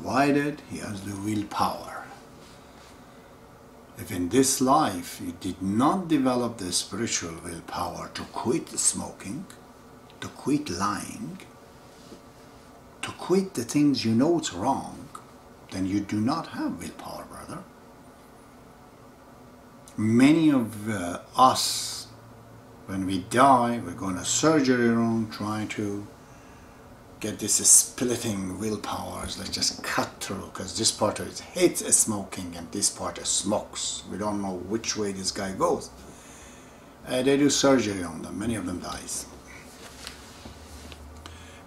provided he has the willpower. If in this life you did not develop the spiritual willpower to quit smoking, to quit lying, to quit the things you know it's wrong, then you do not have willpower, brother. Many of us, when we die, we're going to surgery room trying to get this splitting willpowers, like just cut through, because this part of it hates smoking and this part smokes. We don't know which way this guy goes. They do surgery on them. Many of them dies.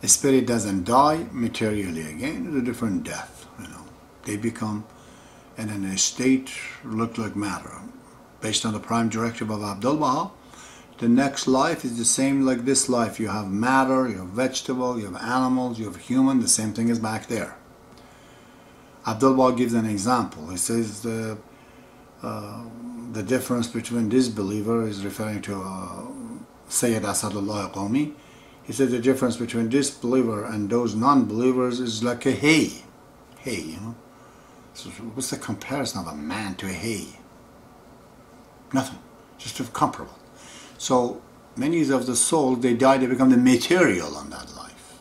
The spirit doesn't die materially again. It's a different death. They become in a state look like matter. Based on the prime directive of Abdul-Baha, the next life is the same like this life. You have matter, you have vegetable, you have animals, you have human. The same thing is back there. Abdul-Baha gives an example. He says the difference between this believer is referring to Sayyid Asadullah Qawmi. He says the difference between this believer and those non-believers is like a hay. Hay, So what's the comparison of a man to a hay? Nothing. Just comparable. So many of the souls, they die, they become the material on that life.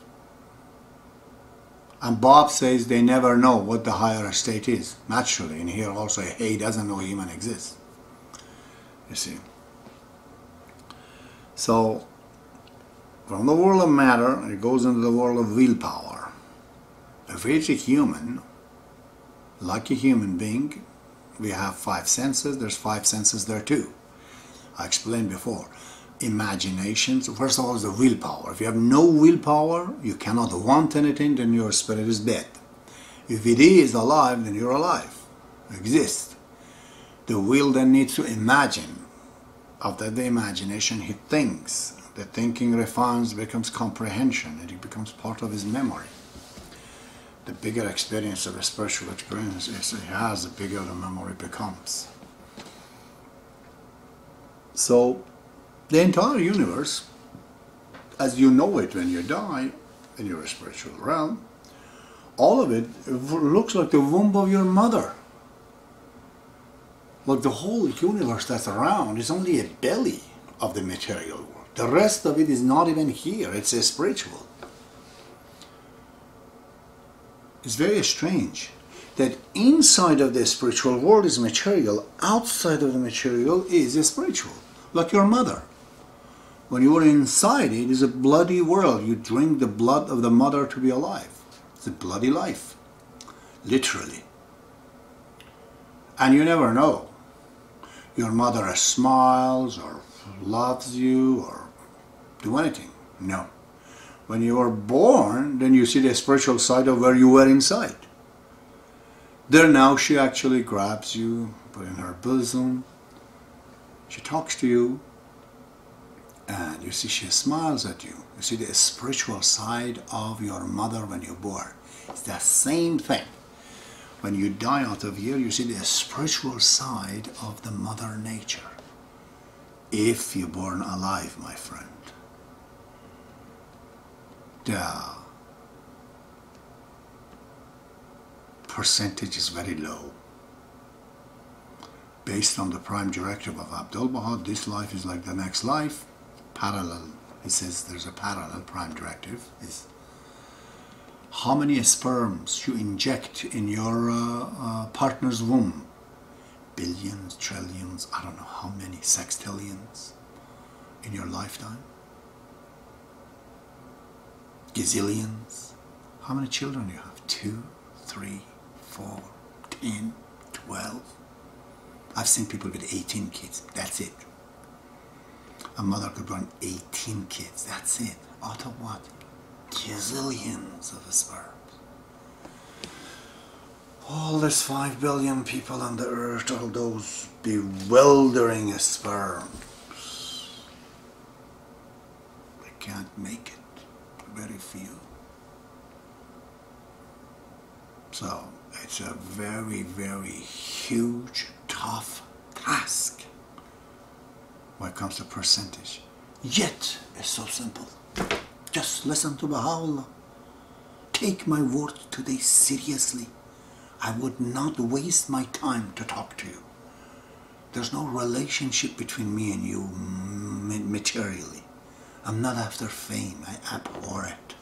And Bob says they never know what the higher state is. Naturally, and here also he doesn't know human exists. You see. So from the world of matter, it goes into the world of willpower. If it's a human, like a human being, we have 5 senses. There's 5 senses there too. I explained before. Imaginations, first of all, is the willpower. If you have no willpower, you cannot want anything, then your spirit is dead. If it is alive, then you're alive. You exist. The will then needs to imagine. After the imagination, he thinks. The thinking refines, becomes comprehension, and it becomes part of his memory. The bigger experience of a spiritual experience he has, the bigger the memory becomes. So, the entire universe, as you know it when you die in your spiritual realm, all of it looks like the womb of your mother. Like the whole universe that's around is only a belly of the material world. The rest of it is not even here. It's a spiritual. It's very strange that inside of the spiritual world is material, outside of the material is a spiritual, like your mother. When you are inside it is a bloody world. You drink the blood of the mother to be alive. It's a bloody life, literally. And you never know. Your mother smiles or loves you or do anything. No. When you are born, then you see the spiritual side of where you were inside. There now she actually grabs you, put in her bosom. She talks to you. And you see she smiles at you. You see the spiritual side of your mother when you're born. It's the same thing. When you die out of here, you see the spiritual side of the mother nature. If you're born alive, my friend. The percentage is very low. Based on the prime directive of Abdul-Baha, this life is like the next life. Parallel. He says there's a parallel prime directive. Is how many sperms you inject in your partner's womb? Billions, trillions, I don't know how many, sextillions in your lifetime? Gazillions. How many children do you have? 2, 3, 4, 10, 12. I've seen people with 18 kids. That's it. A mother could run 18 kids. That's it. Out of what? Gazillions of sperms. All these 5 billion people on the earth, all those bewildering sperms. They can't make it. Very few. So it's a very, very huge, tough task when it comes to percentage. Yet it's so simple. Just listen to Baha'u'llah. take my words today seriously. I would not waste my time to talk to you. There's no relationship between me and you materially. I'm not after fame. I abhor it.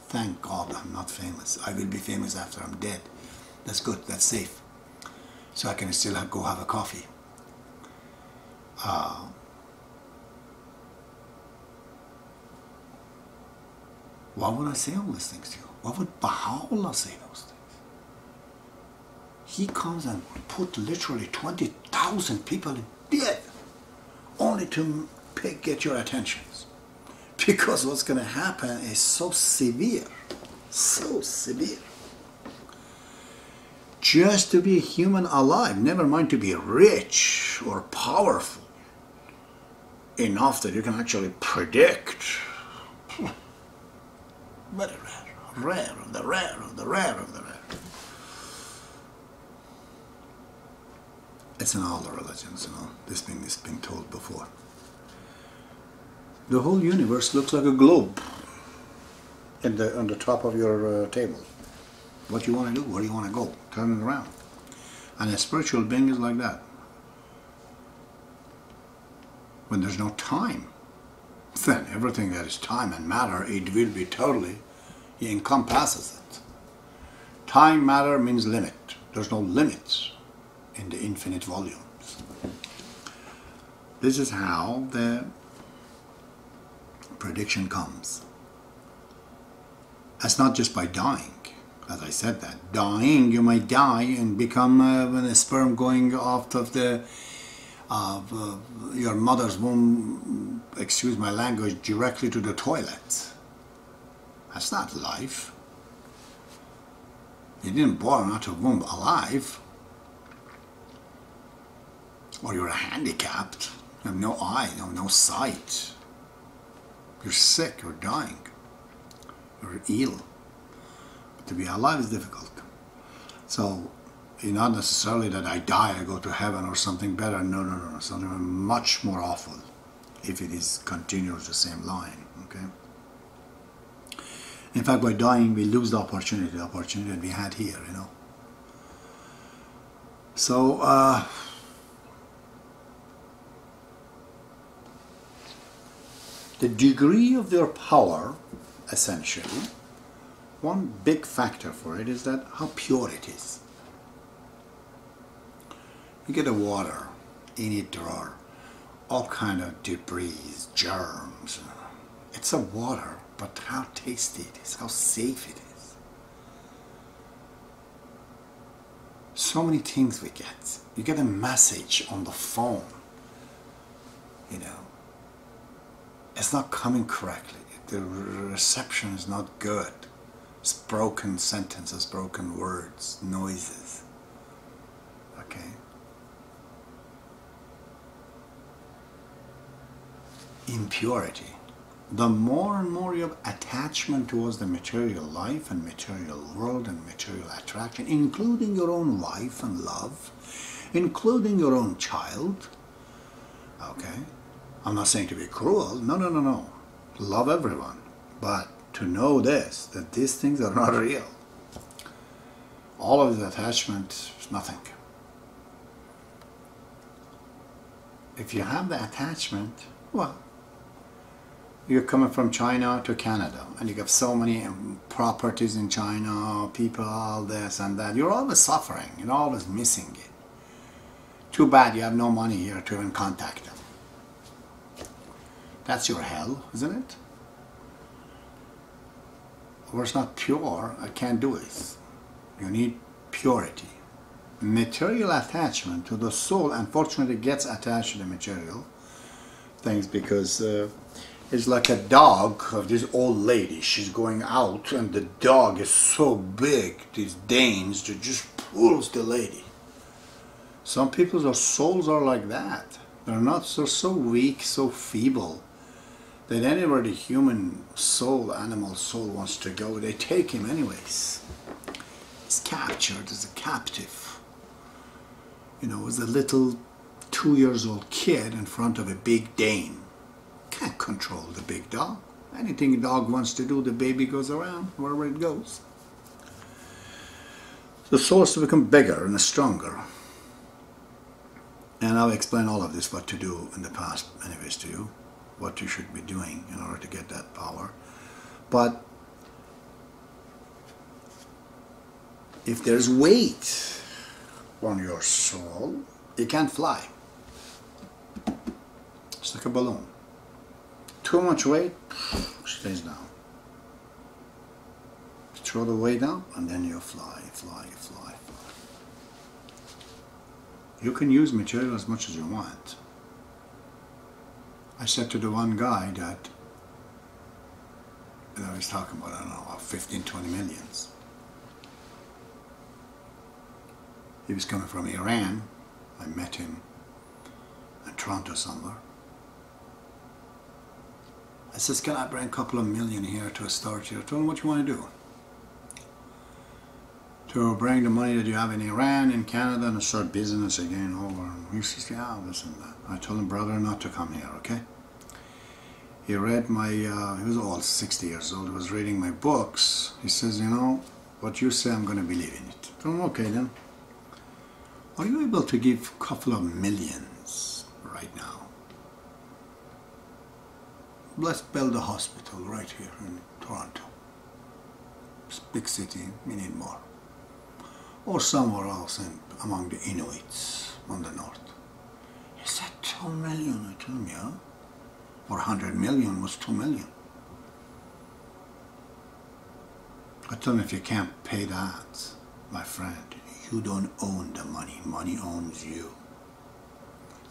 Thank God I'm not famous. I will be famous after I'm dead. That's good. That's safe. So I can still go have a coffee. Why would I say all these things to you? Why would Baha'u'llah say those things? He comes and put literally 20,000 people dead only to get your attentions. Because what's going to happen is so severe. So severe. Just to be a human alive, never mind to be rich or powerful enough that you can actually predict. Very rare. Rare of the rare of the rare of the rare. It's in all the religions, you know. This has been told before. The whole universe looks like a globe on the top of your table. What you want to do, where you want to go, turn it around. And a spiritual being is like that. When there's no time, then everything that is time and matter, it will be totally, he encompasses it. Time, matter means limit. There's no limits in the infinite volumes. This is how the prediction comes. That's not just by dying. As I said that. Dying, you might die and become when a sperm going off of your mother's womb, excuse my language, directly to the toilet. That's not life. You didn't born out of womb alive. Or you're handicapped. You have no eye, no sight. You're sick, you're dying. You're ill. But to be alive is difficult. So, it's not necessarily that I die, I go to heaven or something better. No. Something much more awful if it is continuous the same line. Okay. In fact, by dying, we lose the opportunity that we had here, you know. So, the degree of their power, essentially, one big factor for it is that how pure it is. You get the water, in it there are all kind of debris, germs. It's a water, but how tasty it is, how safe it is. So many things we get. You get a message on the phone, you know. It's not coming correctly. The reception is not good. It's broken sentences, broken words, noises. Okay? Impurity. The more and more you have attachment towards the material life and material world and material attraction, including your own wife and love, including your own child, okay? I'm not saying to be cruel, no. Love everyone, but to know this, that these things are not real. All of the attachment is nothing. If you have the attachment, well, you're coming from China to Canada, and you have so many properties in China, people, all this and that. You're always suffering, you're always missing it. Too bad you have no money here to even contact them. That's your hell, isn't it? Or it's not pure, I can't do this. You need purity. Material attachment to the soul, unfortunately, gets attached to the material things because it's like a dog of this old lady. She's going out and the dog is so big, these Danes, that just pulls the lady. Some people's souls are like that. They're so weak, so feeble, that anywhere the human soul, animal soul wants to go, they take him anyways. He's captured as a captive. You know, as a little 2-year-old kid in front of a big Dane. Can't control the big dog. Anything the dog wants to do, the baby goes around wherever it goes. the source to become bigger and stronger. And I've explained all of this, what to do in the past anyways to you, what you should be doing in order to get that power. But if there's weight on your soul, you can't fly. It's like a balloon. Too much weight, stays down. Throw the weight out and then you fly, fly, fly, fly. You can use material as much as you want. I said to the one guy that I was talking about, I don't know, 15, 20 millions. He was coming from Iran. I met him in Toronto somewhere. I says, can I bring a couple of million here to start here? I told him, what you want to do? To bring the money that you have in Iran, in Canada, and start business again over. And he says, yeah, this and that. I told him, brother, not to come here, okay? He read my, he was all 60 years old, he was reading my books. He says, you know, what you say, I'm going to believe in it. I told him, okay then. Are you able to give a couple of millions right now? Let's build a hospital right here in Toronto. It's a big city, we need more. Or somewhere else among the Inuits on the north. He said 2 million. I told him, yeah. Or 100 million was 2 million. I told him, if you can't pay that, my friend, you don't own the money. Money owns you.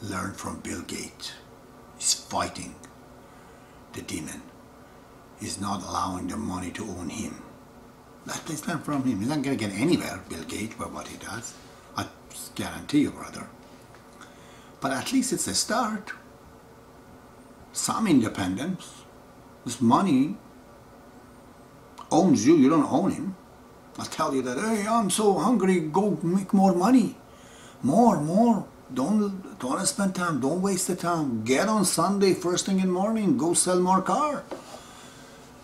Learn from Bill Gates. He's fighting the demon. He's not allowing the money to own him. Let's learn from him. He's not going to get anywhere, Bill Gates, by what he does. I guarantee you, brother. But at least it's a start. Some independence. This money owns you. You don't own him. I'll tell you that, hey, I'm so hungry, go make more money. More. Don't spend time. Don't waste the time. Get on Sunday, first thing in the morning. Go sell more car.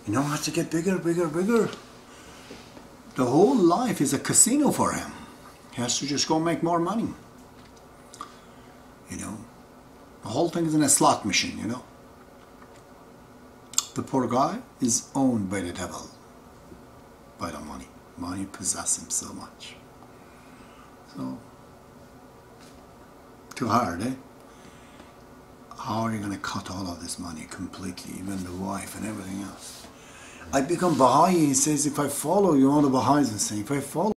You know how to get bigger. The whole life is a casino for him. He has to just go make more money. You know, the whole thing is in a slot machine, you know. The poor guy is owned by the devil, by the money. Money possesses him so much. So, too hard, eh? How are you going to cut all of this money completely, even the wife and everything else? I become Baha'i, he says, if I follow you, all the Baha'is are saying, if I follow